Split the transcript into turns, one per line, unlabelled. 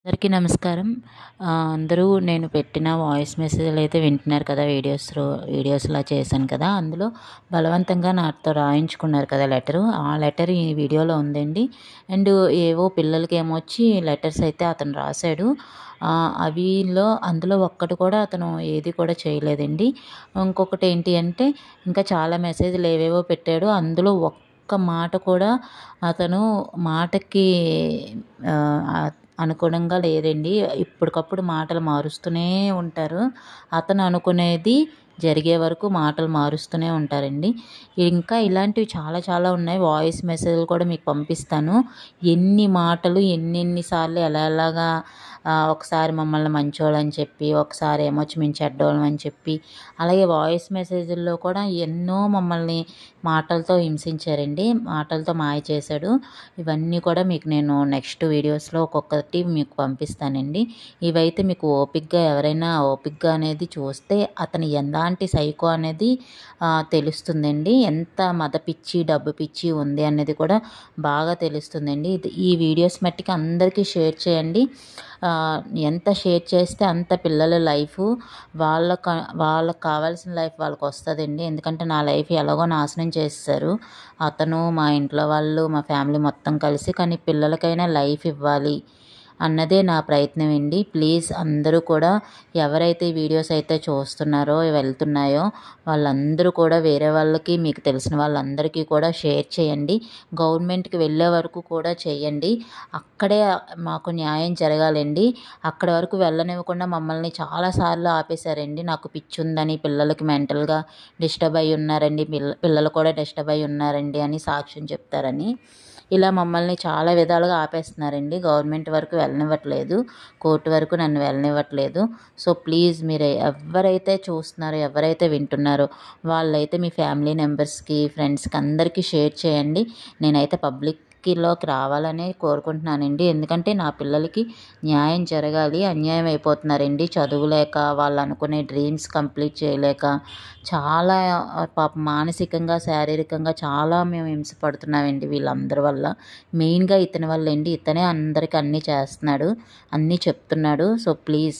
అందరికీ నమస్కారం. అందరూ నేను పెట్టిన వాయిస్ మెసేజ్‌లు అయితే వింటున్నారు కదా! వీడియోస్‌లా చేశాను కదా! అందులో బలవంతంగా నాతో రాయించుకున్నారు కదా లెటరు. ఆ లెటర్ ఈ వీడియోలో ఉందండి. అండ్ ఏవో పిల్లలకేమొచ్చి లెటర్స్ అయితే అతను రాసాడు. అందులో ఒక్కటి కూడా అతను ఏది కూడా చేయలేదండి. ఇంకొకటి ఏంటి అంటే ఇంకా చాలా మెసేజ్‌లు ఏవేవో పెట్టాడు. అందులో ఒక్క మాట కూడా అతను మాటకి ఆహ్, అనుగుణంగా లేదండి. ఇప్పటికప్పుడు మాటలు మారుస్తూనే ఉంటారు. అతను అనుకునేది జరిగే వరకు మాటలు మారుస్తూనే ఉంటారండి. ఇంకా ఇలాంటివి చాలా చాలా ఉన్నాయి. వాయిస్ మెసేజ్‌లు కూడా మీకు పంపిస్తాను. ఎన్ని మాటలు ఎన్నెన్ని సార్లు ఎలాగా ఒకసారి మమ్మల్ని మంచోళ్ళని చెప్పి, ఒకసారి ఏమొచ్చి మేము చెడ్డోళ్ళమని చెప్పి, అలాగే వాయిస్ మెసేజ్‌ల్లో కూడా ఎన్నో మమ్మల్ని మాటలతో హింసించారండి. మాటలతో మాయ చేశాడు. ఇవన్నీ కూడా మీకు నేను నెక్స్ట్ వీడియోస్‌లో ఒక్కొక్కటి మీకు పంపిస్తానండి. ఇవైతే మీకు ఎవరైనా ఓపికగా అనేది చూస్తే అతను ఎలాంటి సైకో అనేది తెలుస్తుందండి. ఎంత మద పిచ్చి, డబ్బు పిచ్చి ఉంది అనేది కూడా బాగా తెలుస్తుందండి. ఈ వీడియోస్ మట్టికి అందరికీ షేర్ చేయండి. ఎంత షేర్ చేస్తే అంత పిల్లల లైఫు వాళ్ళకి కావాల్సిన లైఫ్ వాళ్ళకొస్తదండి. ఎందుకంటే నా లైఫ్ ఎలాగో నాశనం చేసేశారు అతను, మా ఇంట్లో వాళ్ళు, మా ఫ్యామిలీ మొత్తం కలిసి. కానీ పిల్లలకైనా లైఫ్ ఇవ్వాలి అన్నదే నా ప్రయత్నం అండి. ప్లీజ్ అందరూ కూడా ఎవరైతే వీడియోస్ అయితే చూస్తున్నారో వెళ్తున్నాయో వాళ్ళందరూ కూడా వేరే వాళ్ళకి, మీకు తెలిసిన వాళ్ళందరికీ కూడా షేర్ చేయండి. గవర్నమెంట్‌కి వెళ్ళే వరకు కూడా చేయండి. అక్కడే మాకు న్యాయం జరగాలండి. అక్కడి వరకు వెళ్ళనివ్వకుండా మమ్మల్ని చాలాసార్లు ఆపేశారండి. నాకు పిచ్చుందని, పిల్లలకి మెంటల్‌గా డిస్టర్బ్ అయ్యి ఉన్నారండి, పిల్లలు కూడా డిస్టర్బ్ అయ్యి ఉన్నారండి అని సాక్ష్యం చెప్తారని. ఇలా మమ్మల్ని చాలా విధాలుగా ఆపేస్తున్నారండి. గవర్నమెంట్ వరకు వెళ్ళనివ్వట్లేదు. కోర్టు వరకు నన్ను వెళ్ళనివ్వట్లేదు. సో ప్లీజ్ మీరు ఎవరైతే చూస్తున్నారో, ఎవరైతే వింటున్నారో వాళ్ళైతే మీ ఫ్యామిలీ మెంబర్స్‌కి, ఫ్రెండ్స్‌కి అందరికీ షేర్ చేయండి. నేనైతే పబ్లిక్‌లోకి రావాలనే కోరుకుంటున్నానండి. ఎందుకంటే నా పిల్లలకి న్యాయం జరగాలి. అన్యాయం అయిపోతున్నారండి. చదువులేక, వాళ్ళు అనుకునే డ్రీమ్స్ కంప్లీట్ చేయలేక చాలా పాపం మానసికంగా, శారీరకంగా చాలా మేము హింసపడుతున్నామండి వీళ్ళందరి వల్ల. మెయిన్‌గా ఇతని వల్లండి. ఇతనే అందరికి అన్నీ చేస్తున్నాడు, అన్నీ చెప్తున్నాడు. So please